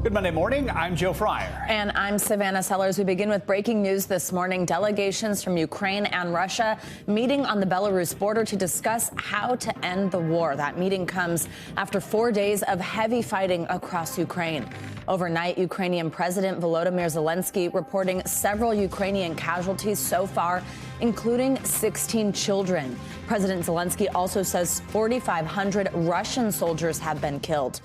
Good Monday morning. I'm Joe Fryer. And I'm Savannah Sellers. We begin with breaking news this morning. Delegations from Ukraine and Russia meeting on the Belarus border to discuss how to end the war. That meeting comes after 4 days of heavy fighting across Ukraine. Overnight, Ukrainian President Volodymyr Zelensky reporting several Ukrainian casualties so far, including 16 children. President Zelensky also says 4,500 Russian soldiers have been killed.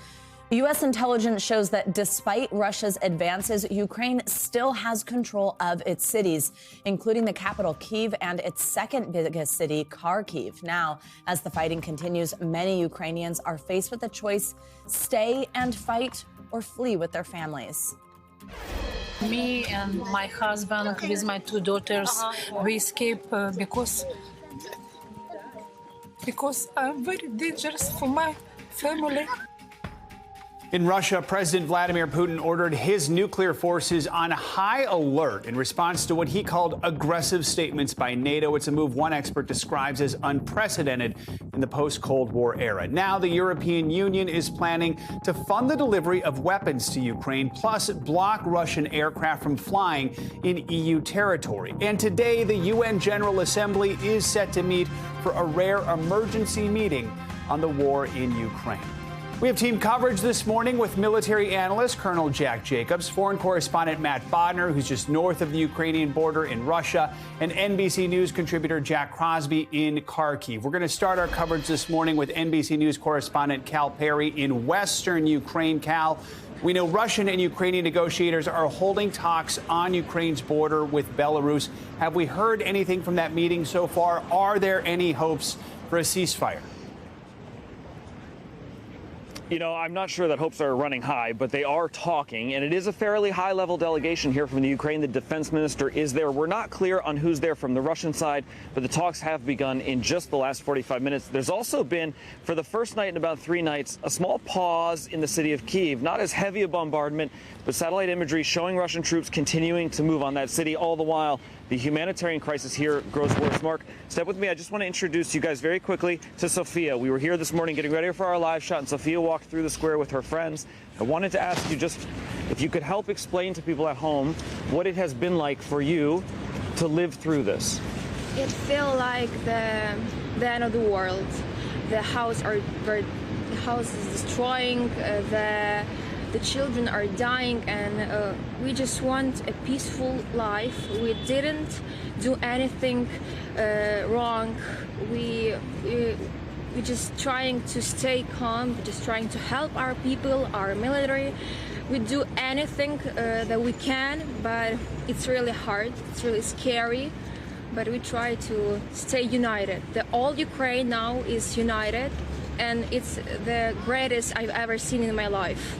U.S. intelligence shows that despite Russia's advances, Ukraine still has control of its cities, including the capital, Kyiv, and its second biggest city, Kharkiv. Now, as the fighting continues, many Ukrainians are faced with the choice: stay and fight or flee with their families. Me and my husband with my two daughters, we escape because I'm very dangerous for my family. In Russia, President Vladimir Putin ordered his nuclear forces on high alert in response to what he called aggressive statements by NATO. It's a move one expert describes as unprecedented in the post-Cold War era. Now, the European Union is planning to fund the delivery of weapons to Ukraine, plus block Russian aircraft from flying in EU territory. And today, the UN General Assembly is set to meet for a rare emergency meeting on the war in Ukraine. We have team coverage this morning with military analyst Colonel Jack Jacobs, foreign correspondent Matt Bodner, who's just north of the Ukrainian border in Russia, and NBC News contributor Jack Crosby in Kharkiv. We're going to start our coverage this morning with NBC News correspondent Cal Perry in western Ukraine. Cal, we know Russian and Ukrainian negotiators are holding talks on Ukraine's border with Belarus. Have we heard anything from that meeting so far? Are there any hopes for a ceasefire? You know, I'm not sure that hopes are running high, but they are talking, and it is a fairly high-level delegation here from the Ukraine. The defense minister is there. We're not clear on who's there from the Russian side, but the talks have begun in just the last 45 minutes. There's also been, for the first night in about 3 nights, a small pause in the city of Kyiv. Not as heavy a bombardment, but satellite imagery showing Russian troops continuing to move on that city. All the while, the humanitarian crisis here grows worse. Mark, step with me. I just want to introduce you guys very quickly to Sophia. We were here this morning getting ready for our live shot, and Sophia walked through the square with her friends. I wanted to ask you just if you could help explain to people at home what it has been like for you to live through this. It feels like the end of the world. The house is destroying. The children are dying, and we just want a peaceful life. We didn't do anything wrong. We're just trying to stay calm. We're just trying to help our people, our military. We do anything that we can, but it's really hard. It's really scary. But we try to stay united. The all Ukraine now is united, and it's the greatest I've ever seen in my life.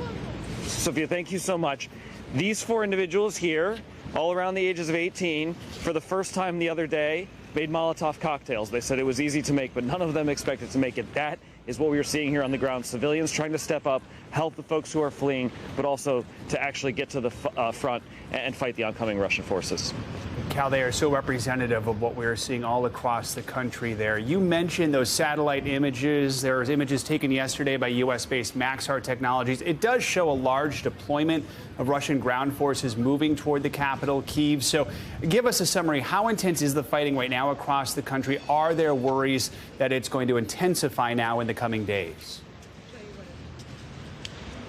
Sophia, thank you so much. These 4 individuals here, all around the ages of 18, for the first time the other day, made Molotov cocktails. They said it was easy to make, but none of them expected to make it. That is what we are seeing here on the ground. Civilians trying to step up, help the folks who are fleeing, but also to actually get to the front and fight the oncoming Russian forces. Cal, they are so representative of what we are seeing all across the country there. You mentioned those satellite images. There was images taken yesterday by U.S.-based Maxar Technologies. It does show a large deployment of Russian ground forces moving toward the capital, Kyiv. So give us a summary. How intense is the fighting right now across the country? Are there worries that it's going to intensify now in the coming days?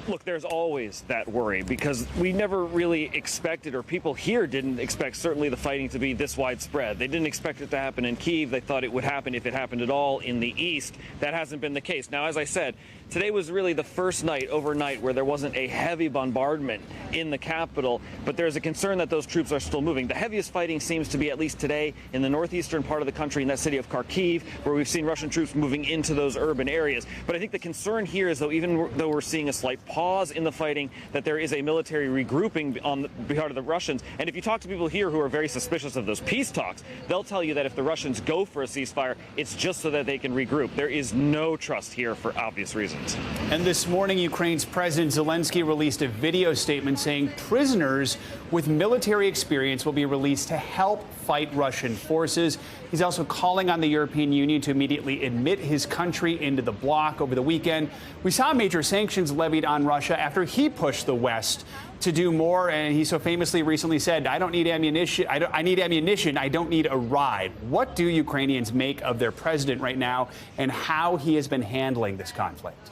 Look, there's always that worry because we never really expected, or people here didn't expect, certainly the fighting to be this widespread. They didn't expect it to happen in Kyiv. They thought it would happen, if it happened at all, in the east. That hasn't been the case. Now, as I said, today was really the first night overnight where there wasn't a heavy bombardment in the capital, but there's a concern that those troops are still moving. The heaviest fighting seems to be, at least today, in the northeastern part of the country, in that city of Kharkiv, where we've seen Russian troops moving into those urban areas. But I think the concern here is, though, even though we're seeing a slight pause in the fighting, that there is a military regrouping on the part of the Russians. And if you talk to people here who are very suspicious of those peace talks, they'll tell you that if the Russians go for a ceasefire, it's just so that they can regroup. There is no trust here for obvious reasons. And this morning, Ukraine's President Zelensky released a video statement saying prisoners with military experience will be released to help fight Russian forces. He's also calling on the European Union to immediately admit his country into the bloc. Over the weekend, we saw major sanctions levied on Russia after he pushed the West to do more. And he so famously recently said, I don't need ammunition. I need ammunition. I don't need a ride. What do Ukrainians make of their president right now and how he has been handling this conflict?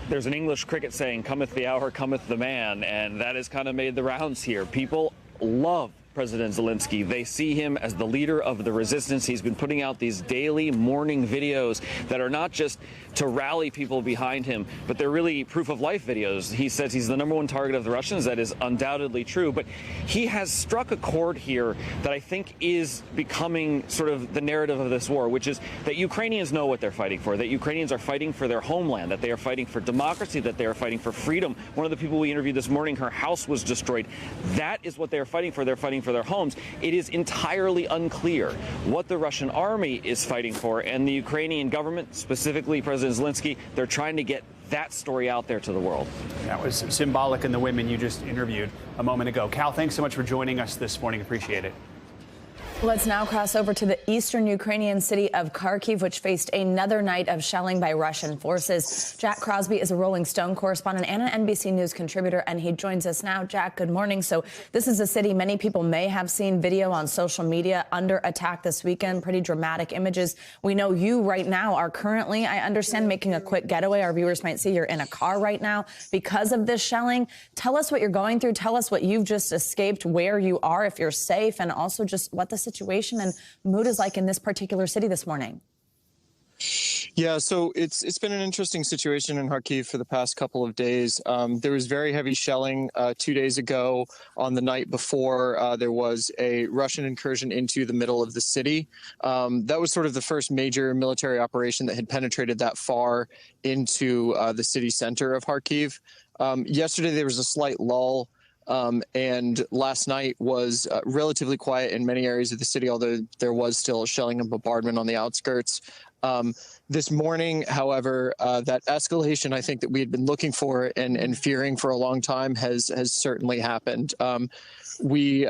There's an English cricket saying, cometh the hour, cometh the man, and that has kind of made the rounds here. People love President Zelensky. They see him as the leader of the resistance. He's been putting out these daily morning videos that are not just to rally people behind him, but they're really proof of life videos. He says he's the #1 target of the Russians. That is undoubtedly true, but he has struck a chord here that I think is becoming sort of the narrative of this war, which is that Ukrainians know what they're fighting for, that Ukrainians are fighting for their homeland, that they are fighting for democracy, that they are fighting for freedom. One of the people we interviewed this morning, her house was destroyed. That is what they are fighting for. They're fighting for their homes. It is entirely unclear what the Russian army is fighting for, and the Ukrainian government, specifically President Zelensky, they're trying to get that story out there to the world. That was symbolic in the women you just interviewed a moment ago. Cal, thanks so much for joining us this morning. Appreciate it. Let's now cross over to the eastern Ukrainian city of Kharkiv, which faced another night of shelling by Russian forces. Jack Crosby is a Rolling Stone correspondent and an NBC News contributor, and he joins us now. Jack, good morning. So this is a city many people may have seen video on social media under attack this weekend. Pretty dramatic images. We know you right now are currently, I understand, making a quick getaway. Our viewers might see you're in a car right now because of this shelling. Tell us what you're going through. Tell us what you've just escaped, where you are, if you're safe, and also just what the situation and mood is like in this particular city this morning. Yeah, so it's been an interesting situation in Kharkiv for the past couple of days. There was very heavy shelling 2 days ago. On the night before, there was a Russian incursion into the middle of the city. That was sort of the first major military operation that had penetrated that far into the city center of Kharkiv. Yesterday, there was a slight lull. And last night was relatively quiet in many areas of the city, although there was still shelling and bombardment on the outskirts. This morning, however, that escalation I think that we had been looking for and fearing for a long time has certainly happened. We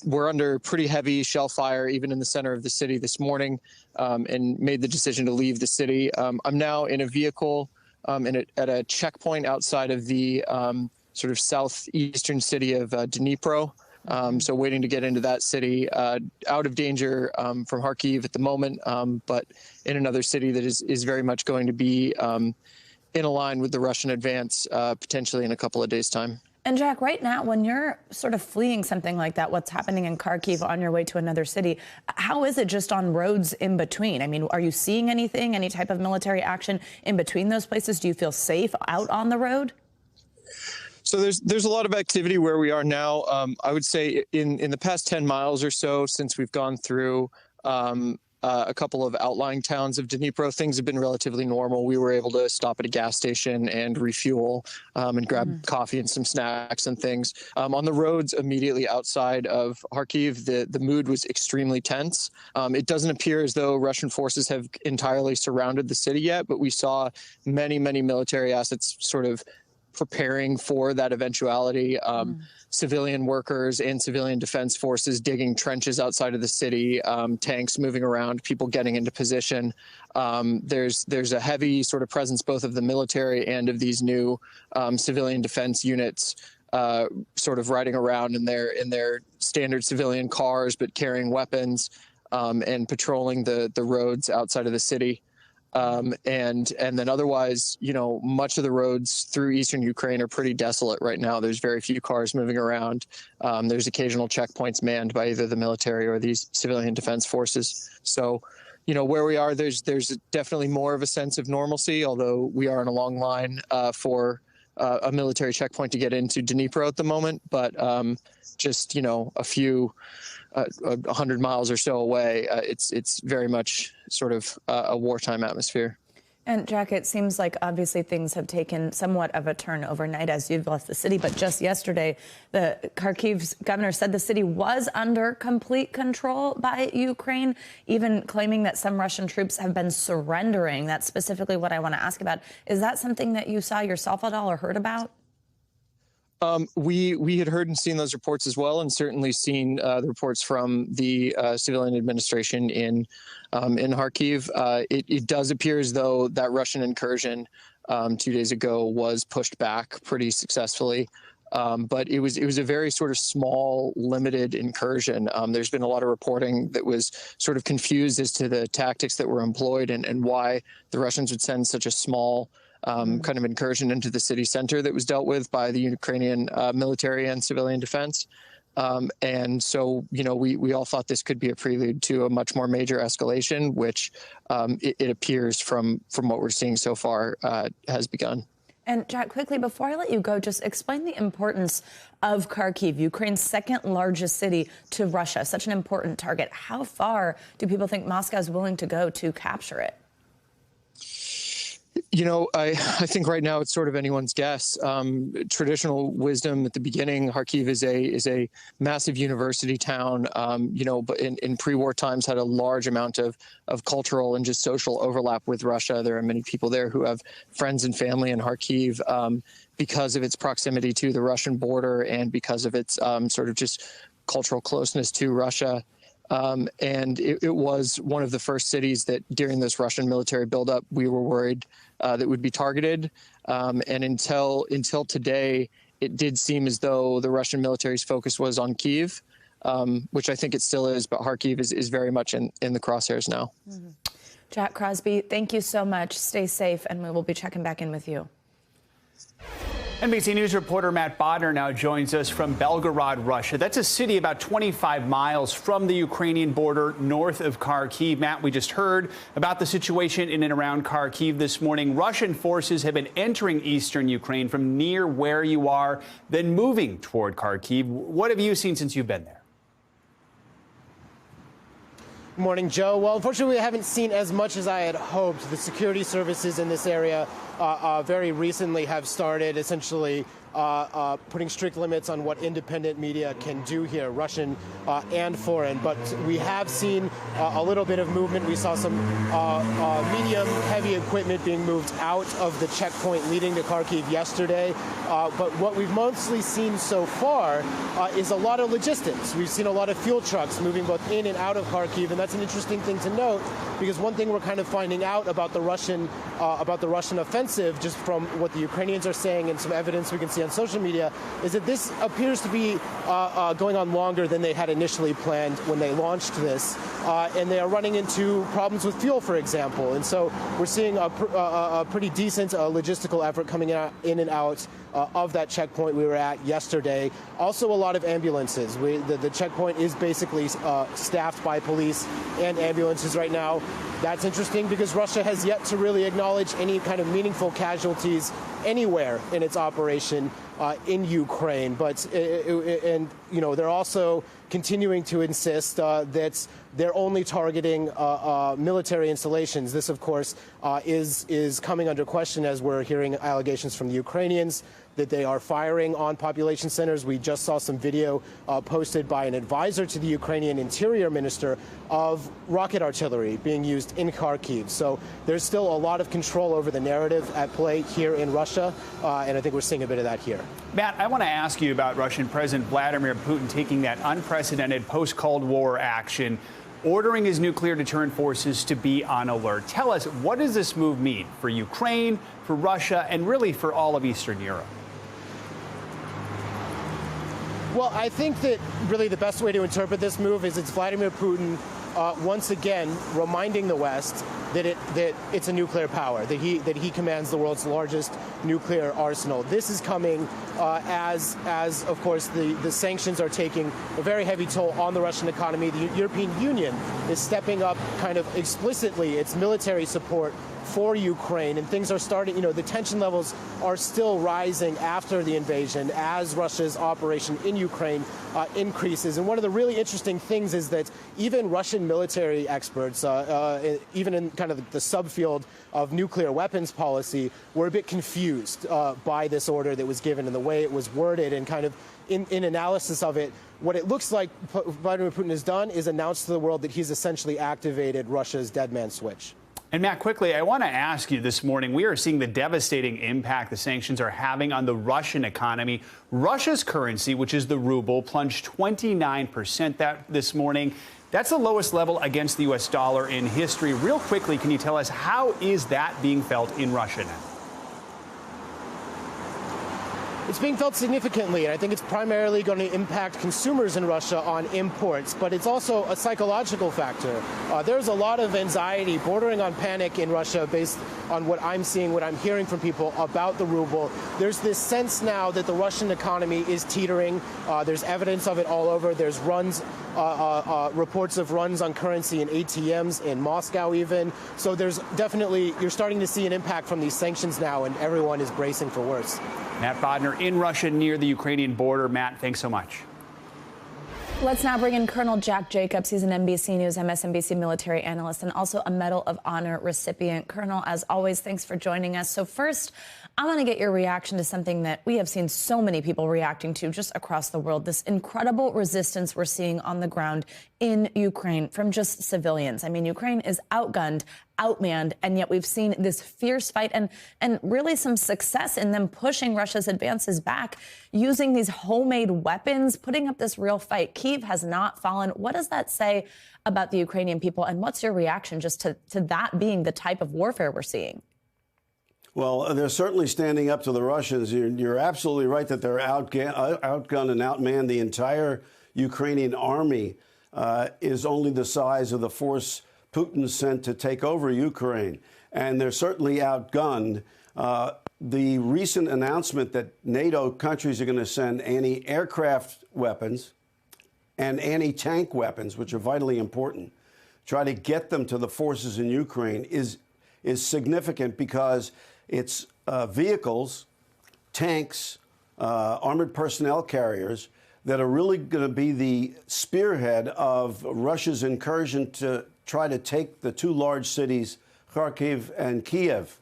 were under pretty heavy shell fire even in the center of the city this morning, and made the decision to leave the city. I'm now in a vehicle at a checkpoint outside of the sort of southeastern city of Dnipro. So waiting to get into that city, out of danger from Kharkiv at the moment, but in another city that is very much going to be in a line with the Russian advance, potentially in a couple of days' time. And Jack, right now, when you're sort of fleeing something like that, what's happening in Kharkiv on your way to another city, how is it just on roads in between? I mean, are you seeing anything, any type of military action in between those places? Do you feel safe out on the road? So there's a lot of activity where we are now. I would say in the past 10 miles or so since we've gone through a couple of outlying towns of Dnipro, things have been relatively normal. We were able to stop at a gas station and refuel and grab coffee and some snacks and things. On the roads immediately outside of Kharkiv, the mood was extremely tense. It doesn't appear as though Russian forces have entirely surrounded the city yet, but we saw many military assets sort of preparing for that eventuality. Civilian workers and civilian defense forces digging trenches outside of the city, tanks moving around, people getting into position. There's a heavy sort of presence both of the military and of these new civilian defense units sort of riding around in their standard civilian cars, but carrying weapons and patrolling the roads outside of the city. And then otherwise, much of the roads through eastern Ukraine are pretty desolate right now. There's very few cars moving around. There's occasional checkpoints manned by either the military or these civilian defense forces. So, where we are, there's definitely more of a sense of normalcy, although we are in a long line for a military checkpoint to get into Dnipro at the moment. But just, a few 100 miles or so away, it's very much sort of a wartime atmosphere. And Jack, it seems like obviously things have taken somewhat of a turn overnight as you've left the city. But just yesterday, the Kharkiv's governor said the city was under complete control by Ukraine, even claiming that some Russian troops have been surrendering. That's specifically what I want to ask about. Is that something that you saw yourself at all or heard about? We had heard and seen those reports as well, and certainly seen the reports from the civilian administration in Kharkiv. It does appear as though that Russian incursion 2 days ago was pushed back pretty successfully. But it was a very sort of small, limited incursion. There's been a lot of reporting that was sort of confused as to the tactics that were employed and why the Russians would send such a small kind of incursion into the city center that was dealt with by the Ukrainian military and civilian defense. And so, we all thought this could be a prelude to a much more major escalation, which it appears from what we're seeing so far has begun. And Jack, quickly, before I let you go, just explain the importance of Kharkiv, Ukraine's second largest city, to Russia, such an important target. How far do people think Moscow is willing to go to capture it? I think right now it's sort of anyone's guess. Traditional wisdom at the beginning, Kharkiv is a massive university town, but in pre-war times had a large amount of cultural and just social overlap with Russia. There are many people there who have friends and family in Kharkiv because of its proximity to the Russian border and because of its sort of just cultural closeness to Russia. And it was one of the first cities that during this Russian military buildup, we were worried that would be targeted. And until today, it did seem as though the Russian military's focus was on Kyiv, which I think it still is, but Kharkiv is very much in the crosshairs now. Mm-hmm. Jack Crosby, thank you so much. Stay safe, and we will be checking back in with you. NBC News reporter Matt Bodner now joins us from Belgorod, Russia. That's a city about 25 miles from the Ukrainian border north of Kharkiv. Matt, we just heard about the situation in and around Kharkiv this morning. Russian forces have been entering eastern Ukraine from near where you are, then moving toward Kharkiv. What have you seen since you've been there? Good morning, Joe. Well, unfortunately, we haven't seen as much as I had hoped. The security services in this area very recently have started essentially putting strict limits on what independent media can do here, Russian and foreign. But we have seen a little bit of movement. We saw some medium heavy equipment being moved out of the checkpoint leading to Kharkiv yesterday. But what we've mostly seen so far is a lot of logistics. We've seen a lot of fuel trucks moving both in and out of Kharkiv, and that's an interesting thing to note because one thing we're kind of finding out about the Russian offensive, just from what the Ukrainians are saying and some evidence we can see on social media, is that this appears to be going on longer than they had initially planned when they launched this, and they are running into problems with fuel, for example. And so we're seeing a pretty decent logistical effort coming in and out of that checkpoint we were at yesterday. Also, a lot of ambulances. The checkpoint is basically staffed by police and ambulances right now. That's interesting because Russia has yet to really acknowledge any kind of meaningful casualties anywhere in its operation in Ukraine. But they're also continuing to insist that they're only targeting military installations. This, of course, is coming under question as we're hearing allegations from the Ukrainians that they are firing on population centers. We just saw some video posted by an advisor to the Ukrainian interior minister of rocket artillery being used in Kharkiv. So there's still a lot of control over the narrative at play here in Russia, and I think we're seeing a bit of that here. Matt, I want to ask you about Russian President Vladimir Putin taking that unprecedented post-Cold War action, ordering his nuclear deterrent forces to be on alert. Tell us, what does this move mean for Ukraine, for Russia, and really for all of Eastern Europe? Well, I think that really the best way to interpret this move is it's Vladimir Putin once again reminding the West that it's a nuclear power, that he commands the world's largest nuclear arsenal. This is coming as of course the sanctions are taking a very heavy toll on the Russian economy. The European Union is stepping up kind of explicitly its military support for Ukraine, and things are starting, the tension levels are still rising after the invasion as Russia's operation in Ukraine increases. And one of the really interesting things is that even Russian military experts, even in kind of the subfield of nuclear weapons policy, were a bit confused by this order that was given and the way it was worded, and kind of in analysis of it, what it looks like Vladimir Putin has done is announced to the world that he's essentially activated Russia's dead man switch. And Matt, quickly, I want to ask you this morning, we are seeing the devastating impact the sanctions are having on the Russian economy. Russia's currency, which is the ruble, plunged 29% this morning. That's the lowest level against the U.S. dollar in history. Real quickly, can you tell us how is that being felt in Russia now? It's being felt significantly, and I think it's primarily going to impact consumers in Russia on imports, but it's also a psychological factor. There's a lot of anxiety bordering on panic in Russia based on what I'm seeing, what I'm hearing from people about the ruble. There's this sense now that the Russian economy is teetering. There's evidence of it all over. There's reports of runs on currency in ATMs in Moscow even. So there's definitely, you're starting to see an impact from these sanctions now, and everyone is bracing for worse. Matt Bodner in Russia near the Ukrainian border. Matt, thanks so much. Let's now bring in Colonel Jack Jacobs. He's an NBC News, MSNBC military analyst, and also a Medal of Honor recipient. Colonel, as always, thanks for joining us. So first, I want to get your reaction to something that we have seen so many people reacting to just across the world, this incredible resistance we're seeing on the ground in Ukraine from just civilians. I mean, Ukraine is outgunned, outmanned, and yet we've seen this fierce fight and really some success in them pushing Russia's advances back, using these homemade weapons, putting up this real fight. Kyiv has not fallen. What does that say about the Ukrainian people, and what's your reaction just to that being the type of warfare we're seeing? Well, they're certainly standing up to the Russians. You're absolutely right that they're outgunned and outmanned. The entire Ukrainian army is only the size of the force Putin sent to take over Ukraine. And they're certainly outgunned. The recent announcement that NATO countries are going to send anti-aircraft weapons and anti-tank weapons, which are vitally important, try to get them to the forces in Ukraine is significant because it's vehicles, tanks, armored personnel carriers that are really going to be the spearhead of Russia's incursion to try to take the two large cities, Kharkiv and Kiev.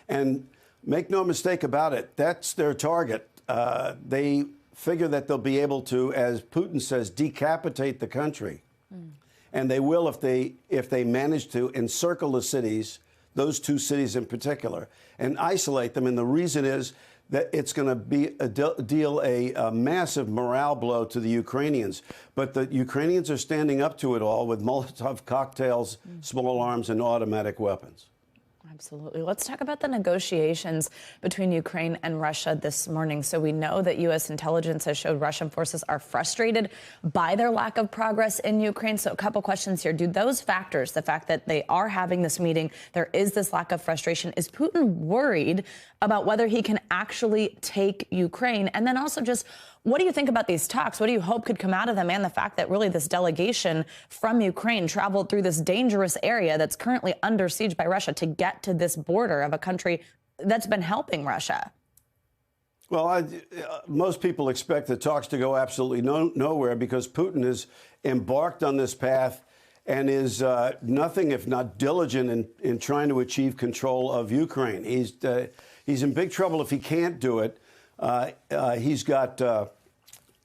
And make no mistake about it, that's their target. They figure that they'll be able to, as Putin says, decapitate the country. And they will if they manage to encircle the cities, those two cities in particular, and isolate them. And the reason is that it's going to be deal a massive morale blow to the Ukrainians. But the Ukrainians are standing up to it all with Molotov cocktails, small arms, and automatic weapons. Absolutely. Let's talk about the negotiations between Ukraine and Russia this morning. So we know that U.S. intelligence has showed Russian forces are frustrated by their lack of progress in Ukraine. So a couple questions here. Do those factors, the fact that they are having this meeting, there is this lack of frustration, is Putin worried about whether he can actually take Ukraine? And then also just, what do you think about these talks? What do you hope could come out of them, and the fact that really this delegation from Ukraine traveled through this dangerous area that's currently under siege by Russia to get to this border of a country that's been helping Russia? Well, most people expect the talks to go absolutely nowhere because Putin has embarked on this path and is nothing if not diligent in trying to achieve control of Ukraine. He's in big trouble if he can't do it. He's got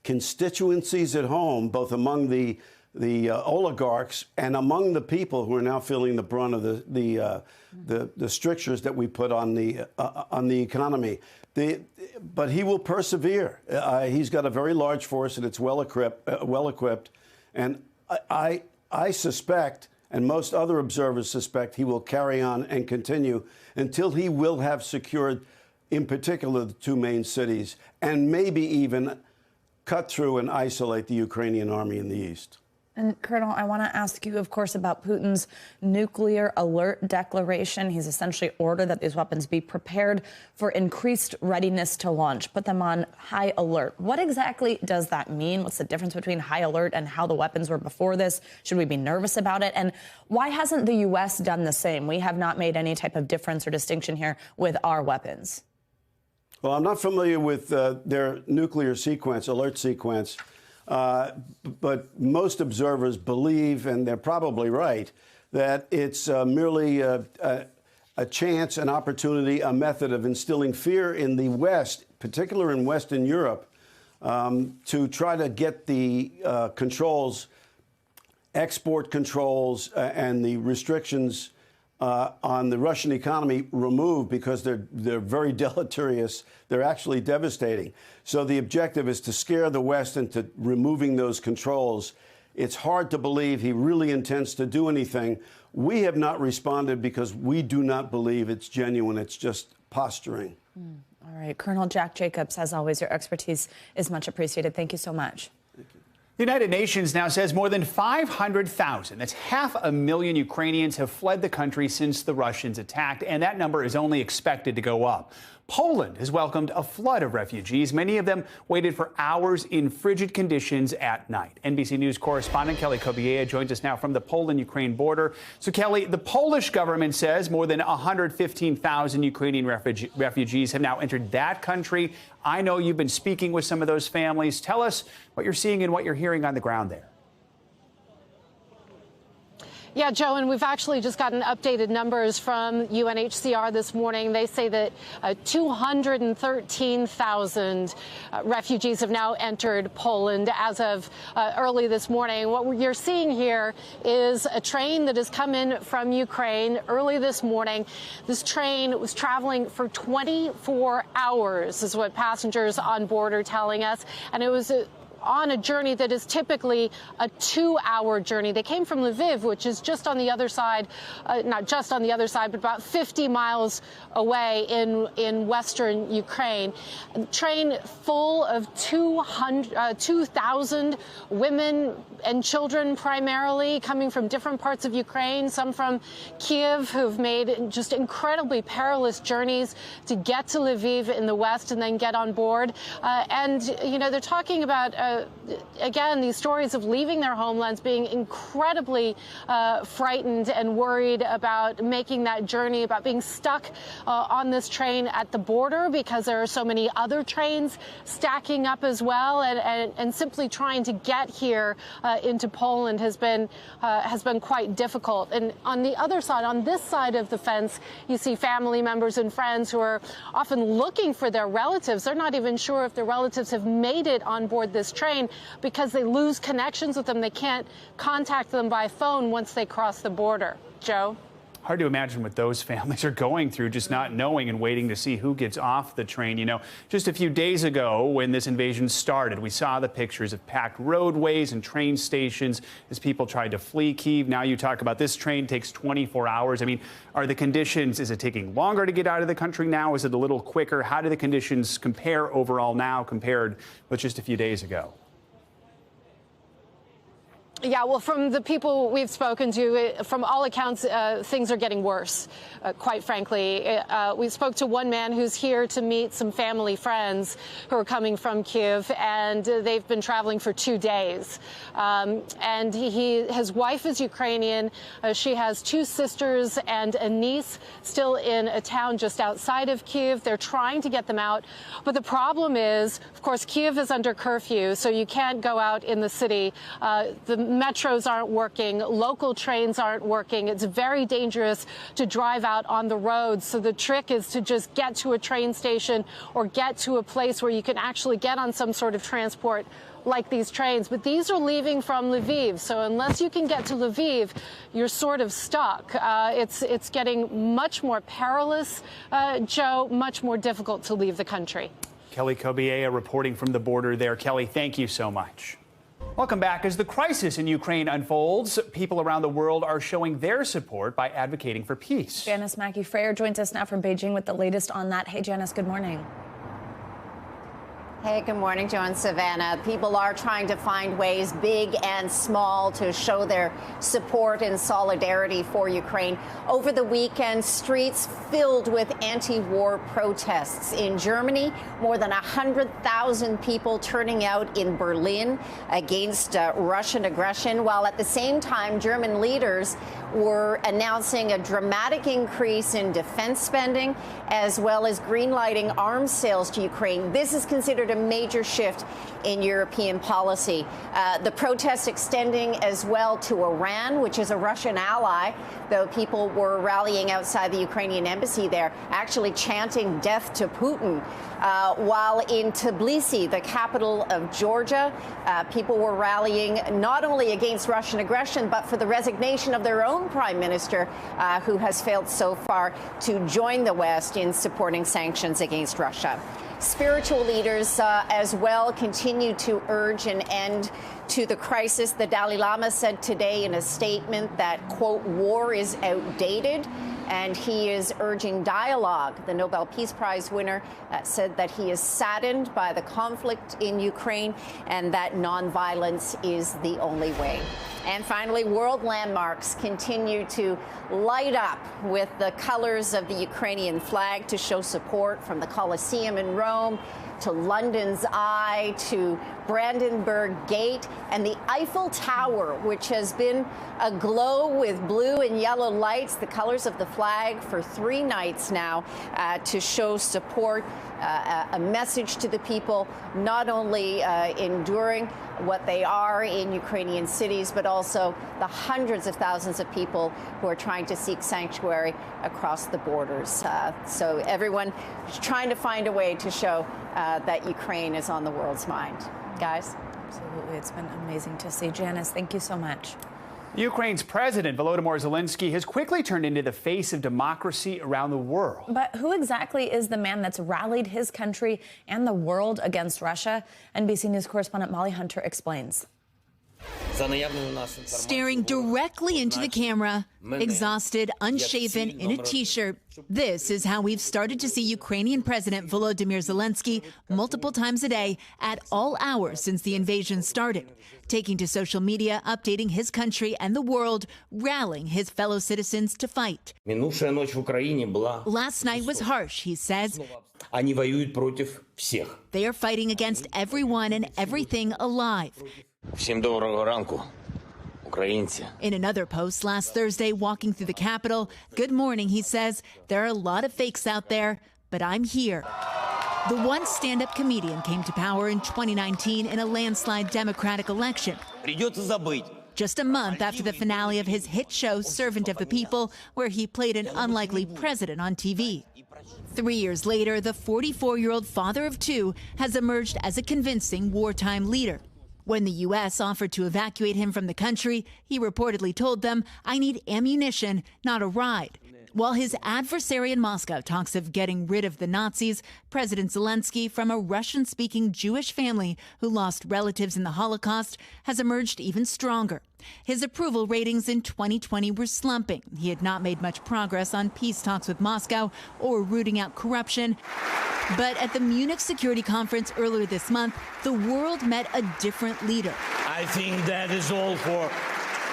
constituencies at home, both among the oligarchs and among the people who are now feeling the brunt of the strictures that we put on the economy. But he will persevere. He's got a very large force, and it's well equipped. And I suspect, and most other observers suspect, he will carry on and continue until he will have secured, in particular, the two main cities, and maybe even cut through and isolate the Ukrainian army in the east. And Colonel, I want to ask you, of course, about Putin's nuclear alert declaration. He's essentially ordered that these weapons be prepared for increased readiness to launch, put them on high alert. What exactly does that mean? What's the difference between high alert and how the weapons were before this? Should we be nervous about it? And why hasn't the U.S. done the same? We have not made any type of difference or distinction here with our weapons. Well, I'm not familiar with their nuclear alert sequence. But most observers believe, and they're probably right, that it's merely a chance, an opportunity, a method of instilling fear in the West, particularly in Western Europe, to try to get the controls, export controls, and the restrictions on the Russian economy removed because they're very deleterious. They're actually devastating. So the objective is to scare the West into removing those controls. It's hard to believe he really intends to do anything. We have not responded because we do not believe it's genuine. It's just posturing. All right. Colonel Jack Jacobs, as always, your expertise is much appreciated. Thank you so much. Thank you. The United Nations now says more than 500,000, that's 500,000 Ukrainians, have fled the country since the Russians attacked, and that number is only expected to go up. Poland has welcomed a flood of refugees. Many of them waited for hours in frigid conditions at night. NBC News correspondent Kelly Kobiea joins us now from the Poland-Ukraine border. So, Kelly, the Polish government says more than 115,000 Ukrainian refugees have now entered that country. I know you've been speaking with some of those families. Tell us what you're seeing and what you're hearing on the ground there. Yeah, Joe, and we've actually just gotten updated numbers from UNHCR this morning. They say that 213,000 refugees have now entered Poland as of early this morning. What you're seeing here is a train that has come in from Ukraine early this morning. This train was traveling for 24 hours, is what passengers on board are telling us, and it was on a journey that is typically a 2-hour journey. They came from Lviv, which is just on the other side, not just on the other side, but about 50 miles away in western Ukraine. A train full of 2,000 women and children, primarily coming from different parts of Ukraine, some from Kiev, who've made just incredibly perilous journeys to get to Lviv in the west and then get on board. And, you know, they're talking about again, these stories of leaving their homelands, being incredibly frightened and worried about making that journey, about being stuck on this train at the border because there are so many other trains stacking up as well, and simply trying to get here into Poland has been quite difficult. And on the other side, on this side of the fence, you see family members and friends who are often looking for their relatives. They're not even sure if their relatives have made it on board this train because they lose connections with them. They can't contact them by phone once they cross the border. Joe? Hard to imagine what those families are going through, just not knowing and waiting to see who gets off the train. You know, just a few days ago when this invasion started, we saw the pictures of packed roadways and train stations as people tried to flee Kyiv. Now you talk about this train takes 24 hours. I mean, are the conditions, is it taking longer to get out of the country now? Is it a little quicker? How do the conditions compare overall now compared with just a few days ago? Yeah, well, from the people we've spoken to, from all accounts, things are getting worse, quite frankly. We spoke to one man who's here to meet some family friends who are coming from Kyiv, and they've been traveling for 2 days. And his wife is Ukrainian. She has 2 sisters and a niece still in a town just outside of Kyiv. They're trying to get them out. But the problem is, of course, Kyiv is under curfew, so you can't go out in the city. The metros aren't working. Local trains aren't working. It's very dangerous to drive out on the roads. So the trick is to just get to a train station or get to a place where you can actually get on some sort of transport like these trains. But these are leaving from Lviv. So unless you can get to Lviv, you're sort of stuck. It's getting much more perilous, Joe, much more difficult to leave the country. Kelly Kobiea reporting from the border there. Kelly, thank you so much. Welcome back. As the crisis in Ukraine unfolds, people around the world are showing their support by advocating for peace. Janice Mackey-Frayer joins us now from Beijing with the latest on that. Hey, Janice, good morning. Hey, good morning, Joe and Savannah. People are trying to find ways, big and small, to show their support and solidarity for Ukraine. Over the weekend, streets filled with anti-war protests. In Germany, more than 100,000 people turning out in Berlin against Russian aggression, while at the same time, German leaders were announcing a dramatic increase in defense spending, as well as greenlighting arms sales to Ukraine. This is considered considered a major shift in European policy. The protests extending as well to Iran, which is a Russian ally, though people were rallying outside the Ukrainian embassy there, actually chanting death to Putin. While in Tbilisi, the capital of Georgia, people were rallying not only against Russian aggression, but for the resignation of their own prime minister, who has failed so far to join the West in supporting sanctions against Russia. Spiritual leaders as well continue to urge an end to the crisis. The Dalai Lama said today in a statement that, quote, war is outdated, and he is urging dialogue. The Nobel Peace Prize winner said that he is saddened by the conflict in Ukraine and that nonviolence is the only way. And finally, world landmarks continue to light up with the colors of the Ukrainian flag to show support, from the Colosseum in Rome to London's Eye to Brandenburg Gate and the Eiffel Tower, which has been aglow with blue and yellow lights, the colors of the flag, for 3 nights now, to show support, a message to the people, not only enduring what they are in Ukrainian cities, but also the hundreds of thousands of people who are trying to seek sanctuary across the borders. So everyone is trying to find a way to show that Ukraine is on the world's mind. Guys? Absolutely. It's been amazing to see. Janice, thank you so much. Ukraine's President Volodymyr Zelensky has quickly turned into the face of democracy around the world. But who exactly is the man that's rallied his country and the world against Russia? NBC News correspondent Molly Hunter explains. Staring directly into the camera, exhausted, unshaven, in a T-shirt. This is how we've started to see Ukrainian President Volodymyr Zelensky multiple times a day at all hours since the invasion started, taking to social media, updating his country and the world, rallying his fellow citizens to fight. Last night was harsh, he says. They are fighting against everyone and everything alive. In another post last Thursday, walking through the Capitol, good morning, he says, there are a lot of fakes out there, but I'm here. The once stand-up comedian came to power in 2019 in a landslide Democratic election. Just a month after the finale of his hit show, Servant of the People, where he played an unlikely president on TV. 3 years later, the 44-year-old father of 2 has emerged as a convincing wartime leader. When the U.S. offered to evacuate him from the country, he reportedly told them, "I need ammunition, not a ride." While his adversary in Moscow talks of getting rid of the Nazis, President Zelensky, from a Russian-speaking Jewish family who lost relatives in the Holocaust, has emerged even stronger. His approval ratings in 2020 were slumping. He had not made much progress on peace talks with Moscow or rooting out corruption. But at the Munich Security Conference earlier this month, the world met a different leader. I think that is all for,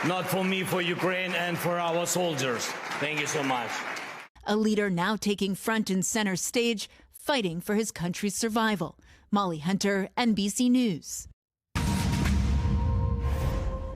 not for me, for Ukraine and for our soldiers. Thank you so much. A leader now taking front and center stage, fighting for his country's survival. Molly Hunter, NBC News.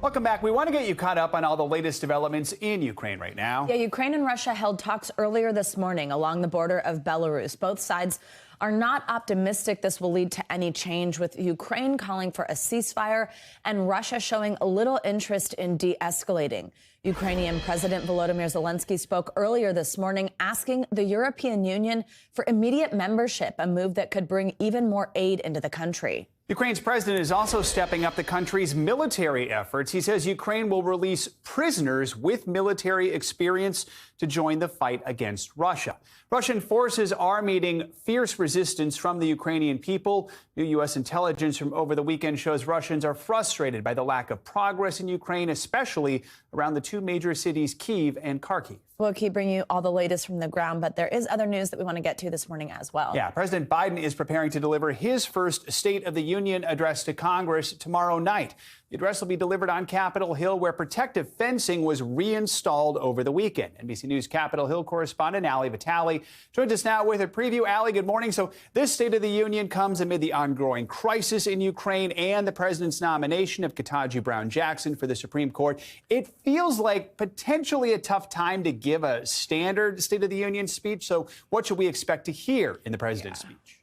Welcome back. We want to get you caught up on all the latest developments in Ukraine right now. Yeah, Ukraine and Russia held talks earlier this morning along the border of Belarus. Both sides are not optimistic this will lead to any change, with Ukraine calling for a ceasefire and Russia showing a little interest in de-escalating. Ukrainian President Volodymyr Zelensky spoke earlier this morning asking the European Union for immediate membership, a move that could bring even more aid into the country. Ukraine's president is also stepping up the country's military efforts. He says Ukraine will release prisoners with military experience to join the fight against Russia. Russian forces are meeting fierce resistance from the Ukrainian people. New U.S. intelligence from over the weekend shows Russians are frustrated by the lack of progress in Ukraine, especially around the 2 major cities, Kyiv and Kharkiv. We'll keep bringing you all the latest from the ground, but there is other news that we want to get to this morning as well. Yeah, President Biden is preparing to deliver his first State of the Union address to Congress tomorrow night. The address will be delivered on Capitol Hill, where protective fencing was reinstalled over the weekend. NBC News Capitol Hill correspondent Ali Vitale joins us now with a preview. Ali, good morning. So this State of the Union comes amid the ongoing crisis in Ukraine and the president's nomination of Ketanji Brown Jackson for the Supreme Court. It feels like potentially a tough time to give a standard State of the Union speech. So what should we expect to hear in the president's speech?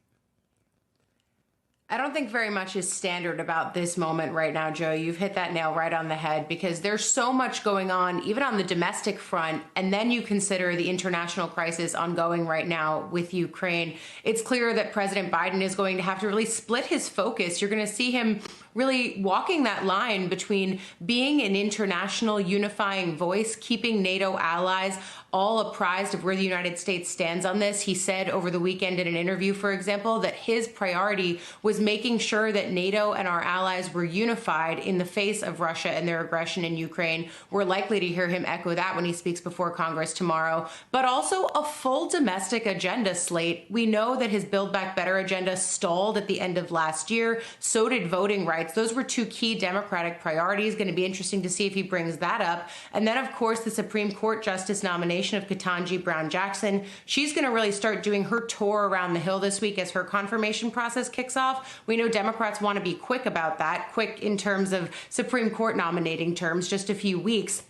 I don't think very much is standard about this moment right now, Joe. You've hit that nail right on the head because there's so much going on, even on the domestic front. And then you consider the international crisis ongoing right now with Ukraine. It's clear that President Biden is going to have to really split his focus. You're going to see him really walking that line between being an international unifying voice, keeping NATO allies all apprised of where the United States stands on this. He said over the weekend in an interview, for example, that his priority was making sure that NATO and our allies were unified in the face of Russia and their aggression in Ukraine. We're likely to hear him echo that when he speaks before Congress tomorrow, but also a full domestic agenda slate. We know that his Build Back Better agenda stalled at the end of last year. So did voting rights. Those were two key Democratic priorities. Going to be interesting to see if he brings that up. And then, of course, the Supreme Court Justice nomination of Ketanji Brown Jackson. She's going to really start doing her tour around the Hill this week as her confirmation process kicks off. We know Democrats want to be quick about that, quick in terms of Supreme Court nominating terms, just a few weeks.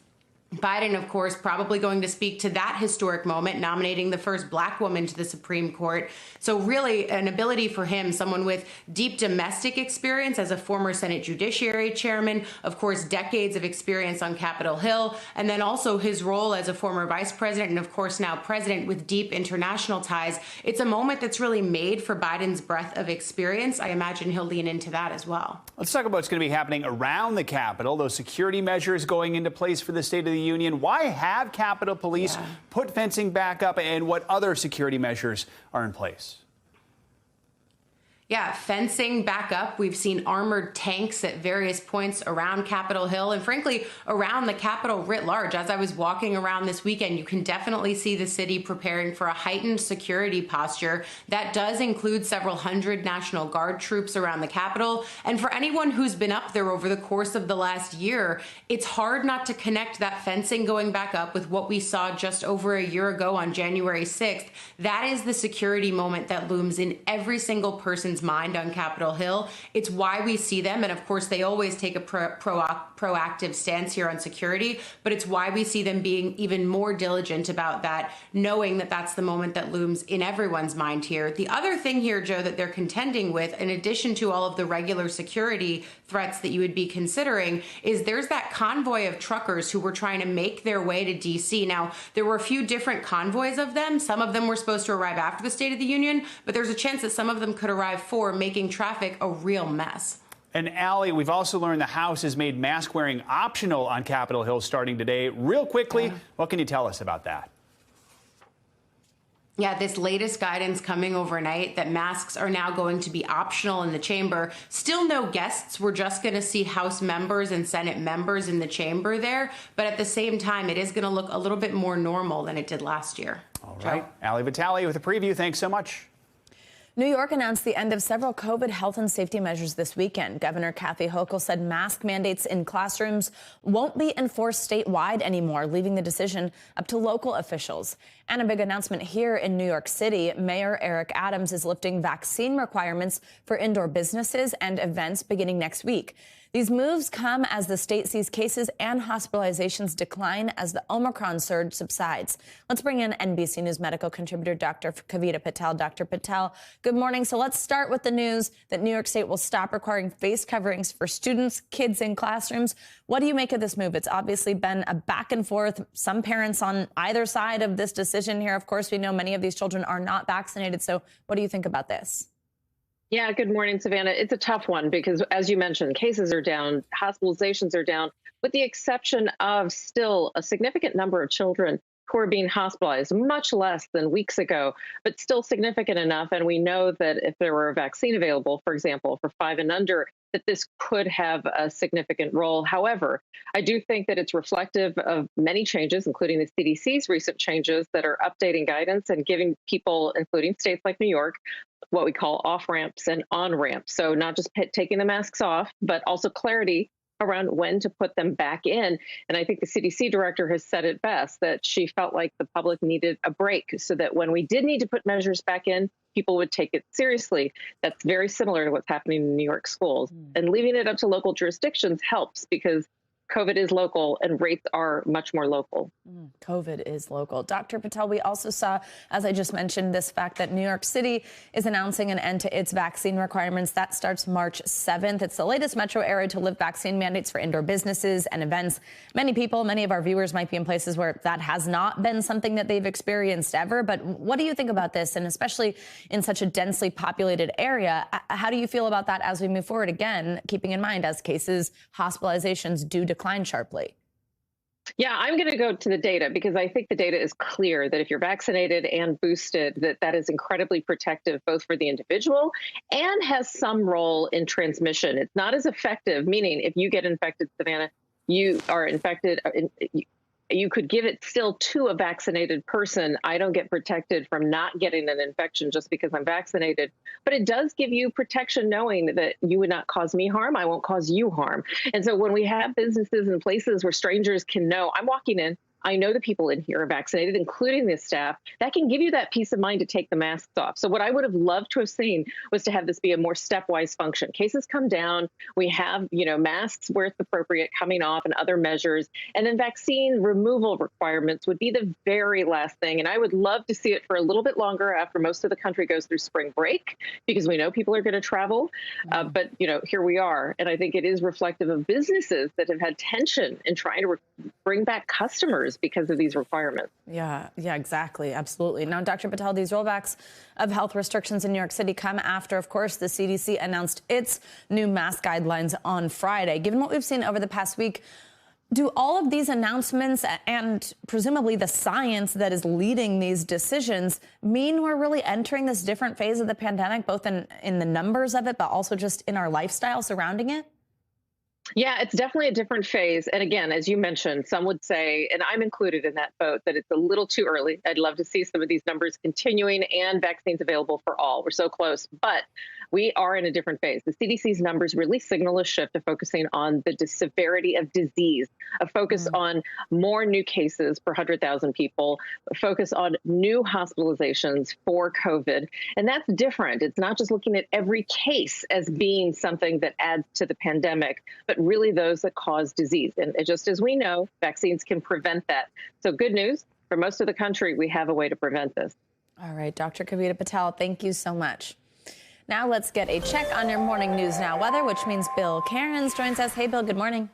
Biden, of course, probably going to speak to that historic moment, nominating the first Black woman to the Supreme Court. So really an ability for him, someone with deep domestic experience as a former Senate Judiciary Chairman, of course, decades of experience on Capitol Hill, and then also his role as a former vice president and, of course, now president with deep international ties. It's a moment that's really made for Biden's breadth of experience. I imagine he'll lean into that as well. Let's talk about what's going to be happening around the Capitol, those security measures going into place for the State of the Union. Why have Capitol Police put fencing back up, and what other security measures are in place? Yeah, fencing back up. We've seen armored tanks at various points around Capitol Hill and, frankly, around the Capitol writ large. As I was walking around this weekend, you can definitely see the city preparing for a heightened security posture. That does include several hundred National Guard troops around the Capitol. And for anyone who's been up there over the course of the last year, it's hard not to connect that fencing going back up with what we saw just over a year ago on January 6th. That is the security moment that looms in every single person's mind on Capitol Hill. It's why we see them. And of course, they always take a proactive stance here on security, but it's why we see them being even more diligent about that, knowing that that's the moment that looms in everyone's mind here. The other thing here, Joe, that they're contending with, in addition to all of the regular security threats that you would be considering, is there's that convoy of truckers who were trying to make their way to D.C. Now, there were a few different convoys of them. Some of them were supposed to arrive after the State of the Union, but there's a chance that some of them could arrive for, making traffic a real mess. And Allie, we've also learned the House has made mask wearing optional on Capitol Hill starting today. Real quickly, what can you tell us about that? Yeah, this latest guidance coming overnight that masks are now going to be optional in the chamber. Still no guests. We're just going to see House members and Senate members in the chamber there. But at the same time, it is going to look a little bit more normal than it did last year. All right. Allie Vitale with a preview. Thanks so much. New York announced the end of several COVID health and safety measures this weekend. Governor Kathy Hochul said mask mandates in classrooms won't be enforced statewide anymore, leaving the decision up to local officials. And a big announcement here in New York City. Mayor Eric Adams is lifting vaccine requirements for indoor businesses and events beginning next week. These moves come as the state sees cases and hospitalizations decline as the Omicron surge subsides. Let's bring in NBC News medical contributor Dr. Kavita Patel. Dr. Patel, good morning. So let's start with the news that New York State will stop requiring face coverings for students, kids in classrooms. What do you make of this move? It's obviously been a back and forth. Some parents on either side of this decision here. Of course, we know many of these children are not vaccinated. So what do you think about this? Yeah, good morning, Savannah. It's a tough one because, as you mentioned, cases are down, hospitalizations are down, with the exception of still a significant number of children who are being hospitalized, much less than weeks ago, but still significant enough. And we know that if there were a vaccine available, for example, for 5 and under, that this could have a significant role. However, I do think that it's reflective of many changes, including the CDC's recent changes that are updating guidance and giving people, including states like New York, what we call off-ramps and on-ramps. So not just taking the masks off, but also clarity around when to put them back in. And I think the CDC director has said it best, that she felt like the public needed a break so that when we did need to put measures back in, people would take it seriously. That's very similar to what's happening in New York schools. And leaving it up to local jurisdictions helps because COVID is local and rates are much more local. COVID is local. Dr. Patel, we also saw, as I just mentioned, this fact that New York City is announcing an end to its vaccine requirements. That starts March 7th. It's the latest metro area to lift vaccine mandates for indoor businesses and events. Many people, many of our viewers might be in places where that has not been something that they've experienced ever. But what do you think about this? And especially in such a densely populated area, how do you feel about that as we move forward? Again, keeping in mind as cases, hospitalizations do decline sharply. Yeah, I'm going to go to the data because I think the data is clear that if you're vaccinated and boosted, that is incredibly protective both for the individual and has some role in transmission. It's not as effective, meaning if you get infected, Savannah, you are infected. You could give it still to a vaccinated person. I don't get protected from not getting an infection just because I'm vaccinated, but it does give you protection knowing that you would not cause me harm. I won't cause you harm. And so when we have businesses and places where strangers can know, I'm walking in, I know the people in here are vaccinated, including the staff, that can give you that peace of mind to take the masks off. So what I would have loved to have seen was to have this be a more stepwise function. Cases come down. We have, masks where it's appropriate coming off and other measures. And then vaccine removal requirements would be the very last thing. And I would love to see it for a little bit longer after most of the country goes through spring break, because we know people are going to travel. But, here we are. And I think it is reflective of businesses that have had tension in trying to bring back customers because of these requirements. Yeah, exactly. Absolutely. Now, Dr. Patel, these rollbacks of health restrictions in New York City come after, of course, the CDC announced its new mask guidelines on Friday. Given what we've seen over the past week, do all of these announcements and presumably the science that is leading these decisions mean we're really entering this different phase of the pandemic, both in the numbers of it, but also just in our lifestyle surrounding it? Yeah, it's definitely a different phase. And again, as you mentioned, some would say, and I'm included in that boat, that it's a little too early. I'd love to see some of these numbers continuing and vaccines available for all. We're so close, but we are in a different phase. The CDC's numbers really signal a shift to focusing on the severity of disease, a focus on more new cases per 100,000 people, a focus on new hospitalizations for COVID. And that's different. It's not just looking at every case as being something that adds to the pandemic, but really those that cause disease. And just as we know, vaccines can prevent that. So good news, for most of the country, we have a way to prevent this. All right, Dr. Kavita Patel, thank you so much. Now let's get a check on your morning news now weather, which means Bill Cairns joins us. Hey, Bill, good morning.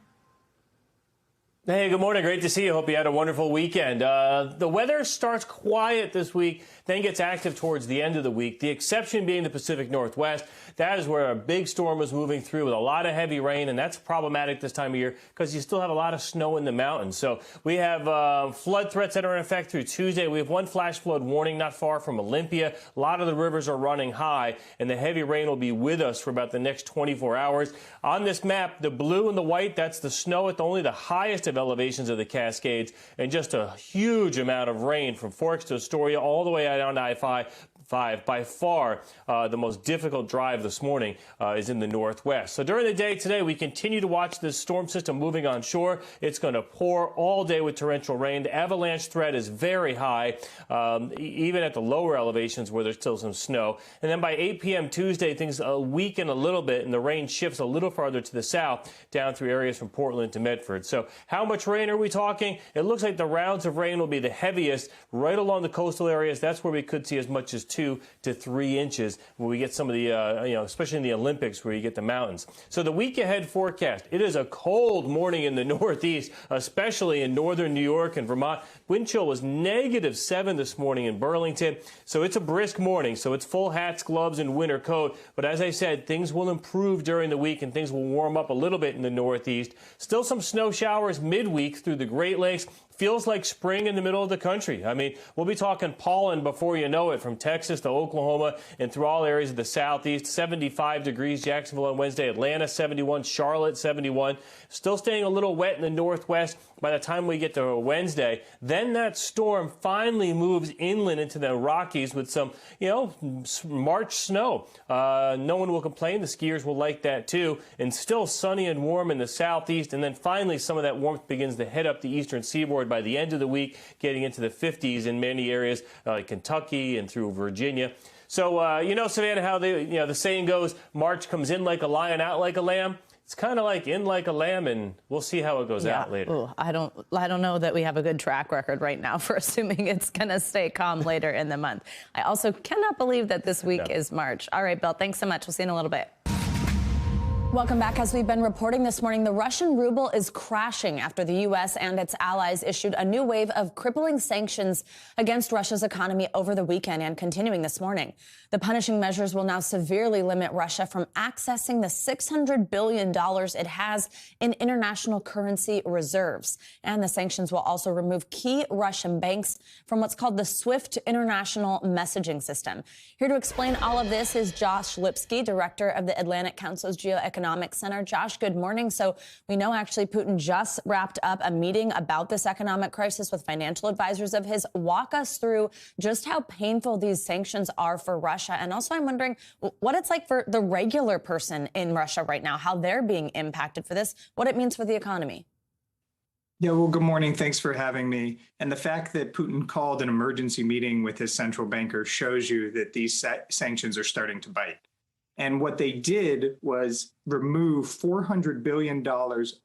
Hey, good morning. Great to see you. Hope you had a wonderful weekend. The weather starts quiet this week, then gets active towards the end of the week. The exception being the Pacific Northwest. That is where a big storm was moving through with a lot of heavy rain, and that's problematic this time of year because you still have a lot of snow in the mountains. So we have flood threats that are in effect through Tuesday. We have one flash flood warning not far from Olympia. A lot of the rivers are running high, and the heavy rain will be with us for about the next 24 hours. On this map, the blue and the white, that's the snow at only the highest of elevations of the Cascades, and just a huge amount of rain from Forks to Astoria all the way down to I-5. By far, the most difficult drive this morning is in the northwest. So during the day today, we continue to watch this storm system moving on shore. It's going to pour all day with torrential rain. The avalanche threat is very high, even at the lower elevations where there's still some snow. And then by 8 p.m. Tuesday, things weaken a little bit, and the rain shifts a little farther to the south, down through areas from Portland to Medford. So how much rain are we talking? It looks like the rounds of rain will be the heaviest right along the coastal areas. That's where we could see as much as 2 to 3 inches when we get some of the, especially in the Olympics where you get the mountains. So the week ahead forecast, it is a cold morning in the Northeast, especially in northern New York and Vermont. Wind chill was -7 this morning in Burlington. So it's a brisk morning. So it's full hats, gloves, and winter coat. But as I said, things will improve during the week and things will warm up a little bit in the Northeast. Still some snow showers midweek through the Great Lakes. Feels like spring in the middle of the country. I mean, we'll be talking pollen before you know it, from Texas to Oklahoma and through all areas of the southeast. 75 degrees Jacksonville on Wednesday, Atlanta 71, Charlotte 71. Still staying a little wet in the northwest by the time we get to Wednesday. Then that storm finally moves inland into the Rockies with some, March snow. No one will complain. The skiers will like that too. And still sunny and warm in the southeast. And then finally some of that warmth begins to head up the eastern seaboard by the end of the week, getting into the 50s in many areas like Kentucky and through Virginia. So, Savannah, how the saying goes, March comes in like a lion, out like a lamb. it's kind of like in like a lamb, and we'll see how it goes out later. Ooh, I don't know that we have a good track record right now for assuming it's going to stay calm later in the month. I also cannot believe that this week is March. All right, Bill, thanks so much. We'll see you in a little bit. Welcome back. As we've been reporting this morning, the Russian ruble is crashing after the U.S. and its allies issued a new wave of crippling sanctions against Russia's economy over the weekend and continuing this morning. The punishing measures will now severely limit Russia from accessing the $600 billion it has in international currency reserves. And the sanctions will also remove key Russian banks from what's called the SWIFT international messaging system. Here to explain all of this is Josh Lipsky, director of the Atlantic Council's Geoeconomic Center. Josh, good morning. So we know actually Putin just wrapped up a meeting about this economic crisis with financial advisors of his. Walk us through just how painful these sanctions are for Russia. And also I'm wondering what it's like for the regular person in Russia right now, how they're being impacted for this, what it means for the economy. Yeah, well, good morning. Thanks for having me. And the fact that Putin called an emergency meeting with his central banker shows you that these sanctions are starting to bite. And what they did was remove $400 billion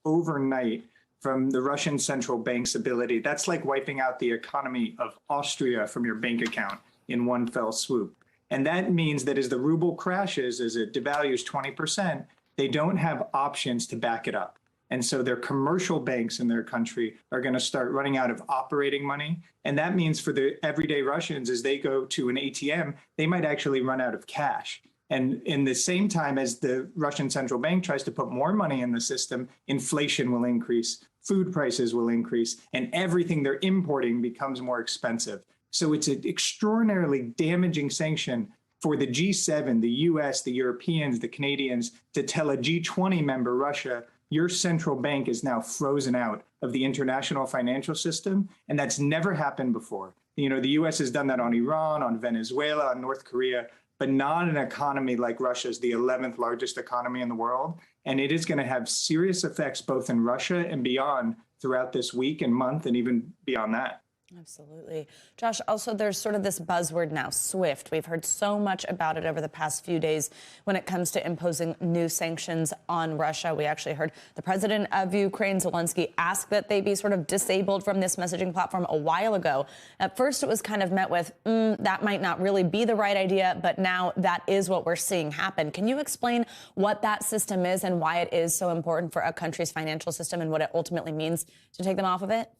overnight from the Russian central bank's ability. That's like wiping out the economy of Austria from your bank account in one fell swoop. And that means that as the ruble crashes, as it devalues 20%, they don't have options to back it up. And so their commercial banks in their country are going to start running out of operating money. And that means for the everyday Russians, as they go to an ATM, they might actually run out of cash. And in the same time as the Russian central bank tries to put more money in the system, inflation will increase, food prices will increase, and everything they're importing becomes more expensive. So it's an extraordinarily damaging sanction for the G7, the US, the Europeans, the Canadians, to tell a G20 member, Russia, your central bank is now frozen out of the international financial system. And that's never happened before. You know, the US has done that on Iran, on Venezuela, on North Korea, but not an economy like Russia's, the 11th largest economy in the world. And it is going to have serious effects both in Russia and beyond throughout this week and month and even beyond that. Absolutely. Josh, also there's sort of this buzzword now, SWIFT. We've heard so much about it over the past few days when it comes to imposing new sanctions on Russia. We actually heard the president of Ukraine, Zelensky, ask that they be sort of disabled from this messaging platform a while ago. At first, it was kind of met with, that might not really be the right idea, but now that is what we're seeing happen. Can you explain what that system is and why it is so important for a country's financial system and what it ultimately means to take them off of it?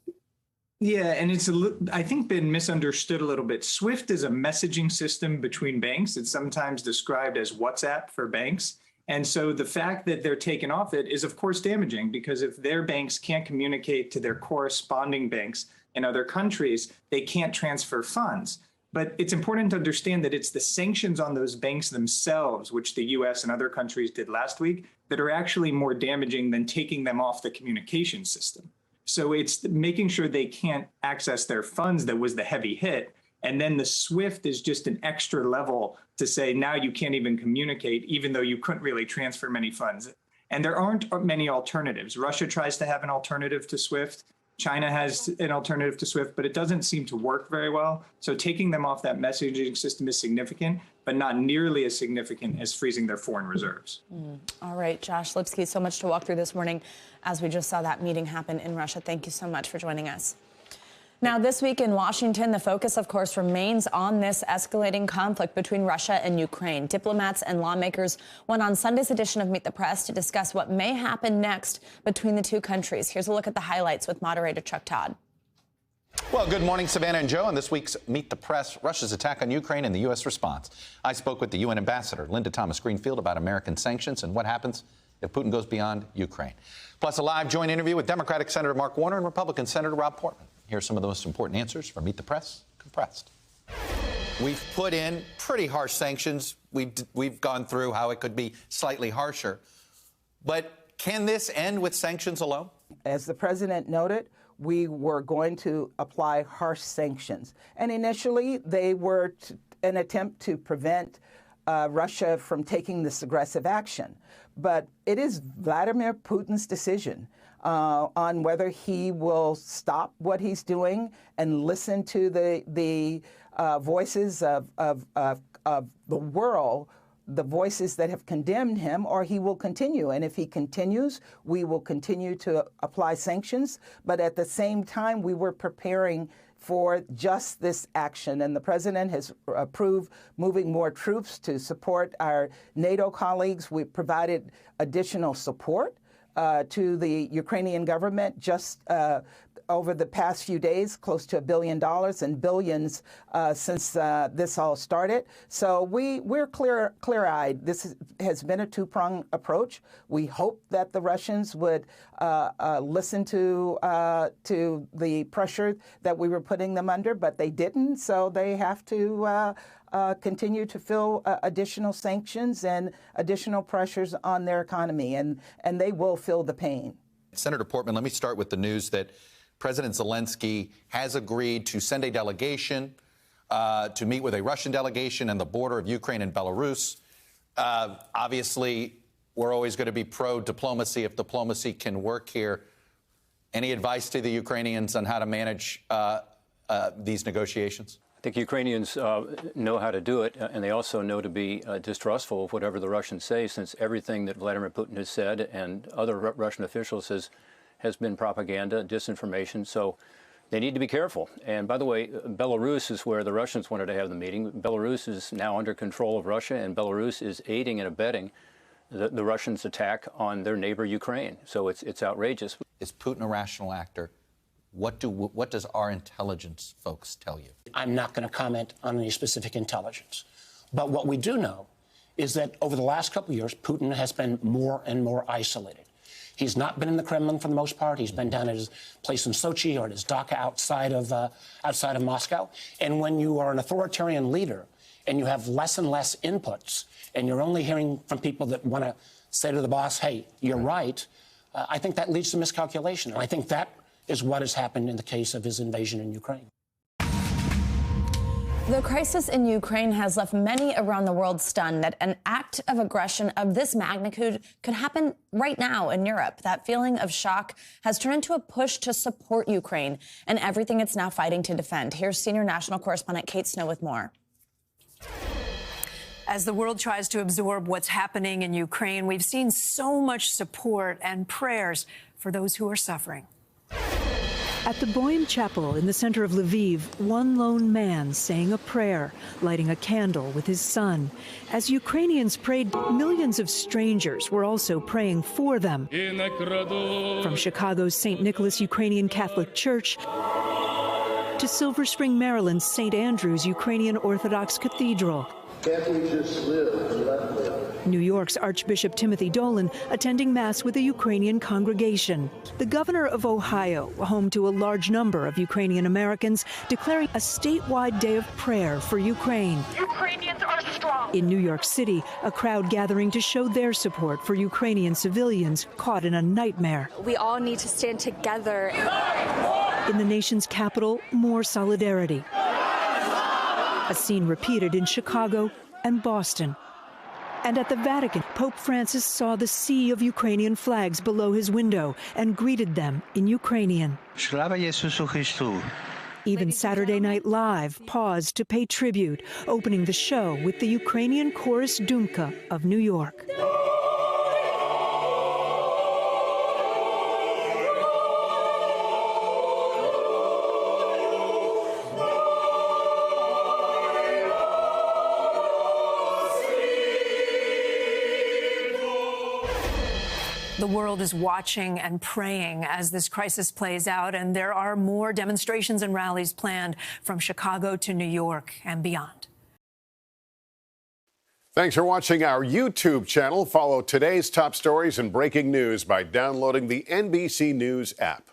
Yeah, and it's, I think, been misunderstood a little bit. SWIFT is a messaging system between banks. It's sometimes described as WhatsApp for banks. And so the fact that they're taken off it is, of course, damaging, because if their banks can't communicate to their corresponding banks in other countries, they can't transfer funds. But it's important to understand that it's the sanctions on those banks themselves, which the US and other countries did last week, that are actually more damaging than taking them off the communication system. So it's making sure they can't access their funds that was the heavy hit. And then the SWIFT is just an extra level to say now you can't even communicate, even though you couldn't really transfer many funds. And there aren't many alternatives. Russia tries to have an alternative to SWIFT. China has an alternative to SWIFT, but it doesn't seem to work very well. So taking them off that messaging system is significant, but not nearly as significant as freezing their foreign reserves. All right, Josh Lipsky, so much to walk through this morning as we just saw that meeting happen in Russia. Thank you so much for joining us. Now, this week in Washington, the focus, of course, remains on this escalating conflict between Russia and Ukraine. Diplomats and lawmakers went on Sunday's edition of Meet the Press to discuss what may happen next between the two countries. Here's a look at the highlights with moderator Chuck Todd. Well, good morning, Savannah and Joe. On this week's Meet the Press, Russia's attack on Ukraine and the U.S. response. I spoke with the UN ambassador, Linda Thomas-Greenfield, about American sanctions and what happens if Putin goes beyond Ukraine. Plus, a live joint interview with Democratic Senator Mark Warner and Republican Senator Rob Portman. Here are some of the most important answers from Meet the Press, compressed. We've put in pretty harsh sanctions. We've gone through how it could be slightly harsher. But can this end with sanctions alone? As the president noted, we were going to apply harsh sanctions. And initially, they were an attempt to prevent Russia from taking this aggressive action. But it is Vladimir Putin's decision on whether he will stop what he's doing and listen to the voices of the world the voices that have condemned him, or he will continue. And if he continues, we will continue to apply sanctions. But at the same time, we were preparing for just this action. And the president has approved moving more troops to support our NATO colleagues. We've provided additional support to the Ukrainian government just over the past few days, close to $1 billion and billions since this all started. So we're clear-eyed. This has been a two-pronged approach. We hope that the Russians would listen to the pressure that we were putting them under, but they didn't. So they have to continue to feel additional sanctions and additional pressures on their economy, and they will feel the pain. Senator Portman, let me start with the news that President Zelensky has agreed to send a delegation to meet with a Russian delegation on the border of Ukraine and Belarus. Obviously, we're always going to be pro-diplomacy if diplomacy can work here. Any advice to the Ukrainians on how to manage these negotiations? I think Ukrainians know how to do it, and they also know to be distrustful of whatever the Russians say, since everything that Vladimir Putin has said and other Russian officials has been propaganda, disinformation. So they need to be careful. And by the way, Belarus is where the Russians wanted to have the meeting. Belarus is now under control of Russia, and Belarus is aiding and abetting the Russians' attack on their neighbor Ukraine. So it's outrageous. Is Putin a rational actor? What does our intelligence folks tell you? I'm not going to comment on any specific intelligence. But what we do know is that over the last couple of years, Putin has been more and more isolated. He's not been in the Kremlin for the most part. He's been down at his place in Sochi or at his dacha outside of Moscow. And when you are an authoritarian leader and you have less and less inputs and you're only hearing from people that want to say to the boss, hey, you're right, I think that leads to miscalculation. And I think that is what has happened in the case of his invasion in Ukraine. The crisis in Ukraine has left many around the world stunned that an act of aggression of this magnitude could happen right now in Europe. That feeling of shock has turned into a push to support Ukraine and everything it's now fighting to defend. Here's senior national correspondent Kate Snow with more. As the world tries to absorb what's happening in Ukraine, we've seen so much support and prayers for those who are suffering. At the Boym Chapel in the center of Lviv, one lone man saying a prayer, lighting a candle with his son. As Ukrainians prayed, millions of strangers were also praying for them. From Chicago's St. Nicholas Ukrainian Catholic Church to Silver Spring, Maryland's St. Andrew's Ukrainian Orthodox Cathedral. Can't we just live and let live? New York's Archbishop Timothy Dolan attending Mass with a Ukrainian congregation. The governor of Ohio, home to a large number of Ukrainian Americans, declaring a statewide day of prayer for Ukraine. Ukrainians are strong. In New York City, a crowd gathering to show their support for Ukrainian civilians caught in a nightmare. We all need to stand together. In the nation's capital, more solidarity. A scene repeated in Chicago and Boston. And at the Vatican, Pope Francis saw the sea of Ukrainian flags below his window and greeted them in Ukrainian. Even Saturday Night Live paused to pay tribute, opening the show with the Ukrainian chorus Dumka of New York. The world is watching and praying as this crisis plays out, and there are more demonstrations and rallies planned from Chicago to New York and beyond. Thanks for watching our YouTube channel. Follow today's top stories and breaking news by downloading the NBC News app.